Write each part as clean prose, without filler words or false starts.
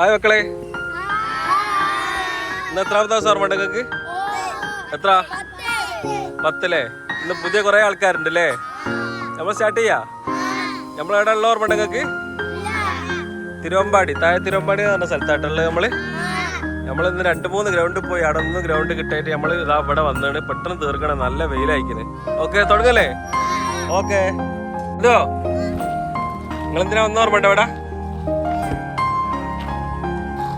Hi മക്കളെ, ഇന്ന് എത്രാമത്തെ ദിവസം ഓർമ്മ നിങ്ങൾക്ക്? എത്ര? 10 അല്ലേ? ഇന്ന് പുതിയ കുറെ ആൾക്കാരുണ്ടല്ലേ? നമ്മൾ സ്റ്റാർട്ട് ചെയ്യാ. നമ്മളെവിടെ ഉള്ള ഓർമ്മ നിങ്ങൾക്ക്? തിരുവമ്പാടി, താഴെ തിരുവമ്പാടി എന്ന് പറഞ്ഞ സ്ഥലത്തായിട്ടുള്ളത്. നമ്മളിന്ന് 2-3 ഗ്രൗണ്ടിൽ പോയി. അവിടെ ഒന്നും ഗ്രൗണ്ട് കിട്ടായിട്ട് നമ്മൾ ഇതാ ഇവിടെ വന്നാണ്. പെട്ടെന്ന് തീർക്കണം, നല്ല വെയിലയക്കുന്നത്. ഓക്കെ, തുടങ്ങല്ലേ? ഓക്കെ. ഇതോ നിങ്ങളെന്തിനാ വന്ന ഓർമ്മ ഉണ്ടോ? ഇവിടെ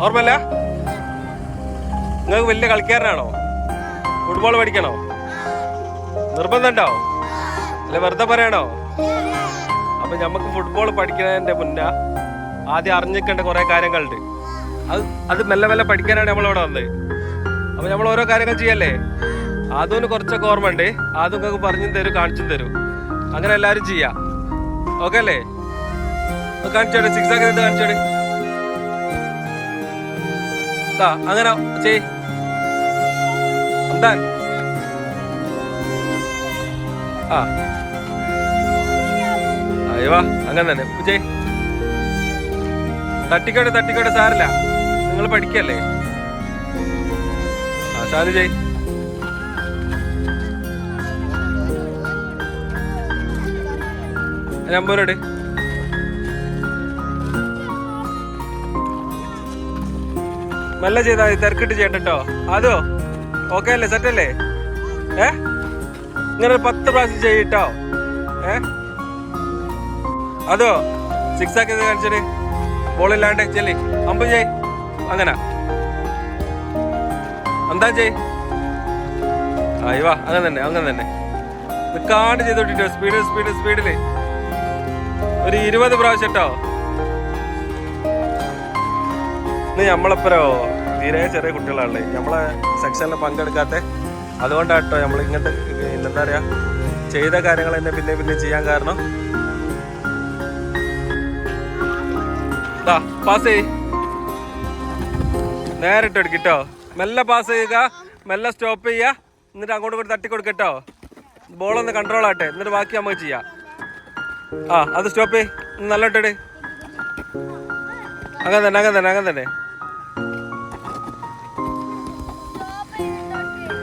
ഓർമ്മല്ല? നിങ്ങൾക്ക് വലിയ കളിക്കാരനാണോ? ഫുട്ബോൾ പഠിക്കണോ? നിർബന്ധം ഉണ്ടോ? അല്ലെ വെറുതെ പറയണോ? അപ്പൊ നമുക്ക് ഫുട്ബോൾ പഠിക്കുന്നതിന്റെ മുന്നേ ആദ്യം അറിഞ്ഞിക്കേണ്ട കുറെ കാര്യങ്ങളുണ്ട്. അത് മെല്ലെ മെല്ലെ പഠിക്കാനാണ് നമ്മളിവിടെ വന്നത്. അപ്പൊ നമ്മൾ ഓരോ കാര്യങ്ങൾ ചെയ്യല്ലേ? അതിന് കുറച്ചൊക്കെ ഓർമ്മ ഉണ്ട്. അതും നിങ്ങൾക്ക് പറഞ്ഞും തരും, കാണിച്ചും തരും. അങ്ങനെ എല്ലാവരും ചെയ്യാം. ഓക്കെ അല്ലേ? കാണിച്ചോടെ, 6 ആക്കി കാണിച്ചോടെ. അങ്ങനെ ചെയ്. അംദാൻ അയ്യവാ, അങ്ങനെ തന്നെ ചെയ്. തട്ടിക്കോട്ടെ സാരില്ല, നിങ്ങൾ പഠിക്കല്ലേ. ഷാലു ചെയ്. നമ്പരോട് മെല്ലെ ചെയ്താൽ മതി, തിരക്കിട്ട് ചെയ്യട്ടോ. അതോ ഓക്കെ അല്ലേ? സെറ്റ് അല്ലേ? ഇങ്ങനെ 10 പ്രാവശ്യം ചെയ്യട്ടോ. അതോ 6 ആക്കി കാണിച്ചിട്ട് ബോളില്ലാണ്ട് ചെല്ലി അമ്പ് ചെയ്. അങ്ങനെ എന്താ ചെയ്. അയ്യവാ, അങ്ങനെ തന്നെ നിൽക്കാണ്ട് ചെയ്തോട്ടിട്ടോ. സ്പീഡില് ഒരു 20 പ്രാവശ്യം കേട്ടോ. ഇന്ന് നമ്മളെപ്പരോ തീരെ ചെറിയ കുട്ടികളാണല്ലേ, നമ്മളെ സെക്ഷനിൽ പങ്കെടുക്കാത്ത. അതുകൊണ്ടാട്ടോ നമ്മൾ ഇങ്ങനത്തെ എന്താ പറയാ ചെയ്ത കാര്യങ്ങൾ തന്നെ പിന്നെ ചെയ്യാൻ കാരണം. പാസ് ചെയ്, നേരിട്ട് എടുക്കിട്ടോ. മെല്ലെ പാസ് ചെയ്യുക, മെല്ലെ സ്റ്റോപ്പ് ചെയ്യുക. എന്നിട്ട് അങ്ങോട്ട് കൂടി തട്ടിക്കൊടുക്കട്ടോ. ബോളൊന്ന് കൺട്രോൾ ആട്ടെ, എന്നിട്ട് ബാക്കി നമുക്ക് ചെയ്യാം. അത് സ്റ്റോപ്പ് ചെയ്, നല്ല ഇട്ടിട്. അങ്ങനെ തന്നെ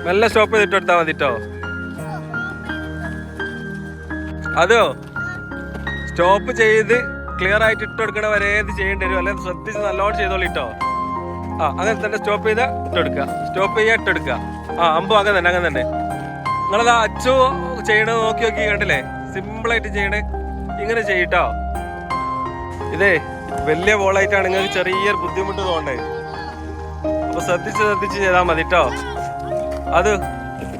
നല്ല സ്റ്റോപ്പ് ചെയ്തിട്ട് എടുത്താൽ മതിട്ടോ. അതോ സ്റ്റോപ്പ് ചെയ്ത് ക്ലിയർ ആയിട്ട് ഇട്ട് കൊടുക്കണ വരെ ഇത് ചെയ്യേണ്ടി വരും. അല്ലെങ്കിൽ ശ്രദ്ധിച്ച് നല്ലോണം ചെയ്തോളിട്ടോ. അങ്ങനെ തന്നെ സ്റ്റോപ്പ് ചെയ്താ ഇട്ടെടുക്കുക, സ്റ്റോപ്പ് ചെയ്യാ ഇട്ടെടുക്കുക. അമ്പോ അങ്ങനെ തന്നെ. നിങ്ങളത് അച്ചു ചെയ്യണത് നോക്കി കണ്ടില്ലേ? സിമ്പിളായിട്ട് ചെയ്യണേ. ഇങ്ങനെ ചെയ്യട്ടോ. ഇതേ വലിയ ബോളായിട്ടാണ് നിങ്ങൾക്ക് ചെറിയൊരു ബുദ്ധിമുട്ട് തോന്നേ. അപ്പൊ ശ്രദ്ധിച്ച് ചെയ്താൽ മതി കേട്ടോ. അത്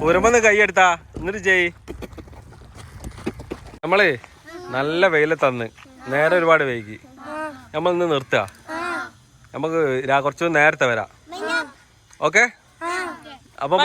ഒരുമന്ന് കൈയെടുത്താ എന്നിട്ട് ചെയ്. നമ്മള് നല്ല വെയില തന്ന് നേരെ ഒരുപാട് വൈകി. നമ്മൾ ഇന്ന് നിർത്തുക. നമുക്ക് കുറച്ചു നേരത്തെ വരാം. ഓക്കെ? അപ്പൊ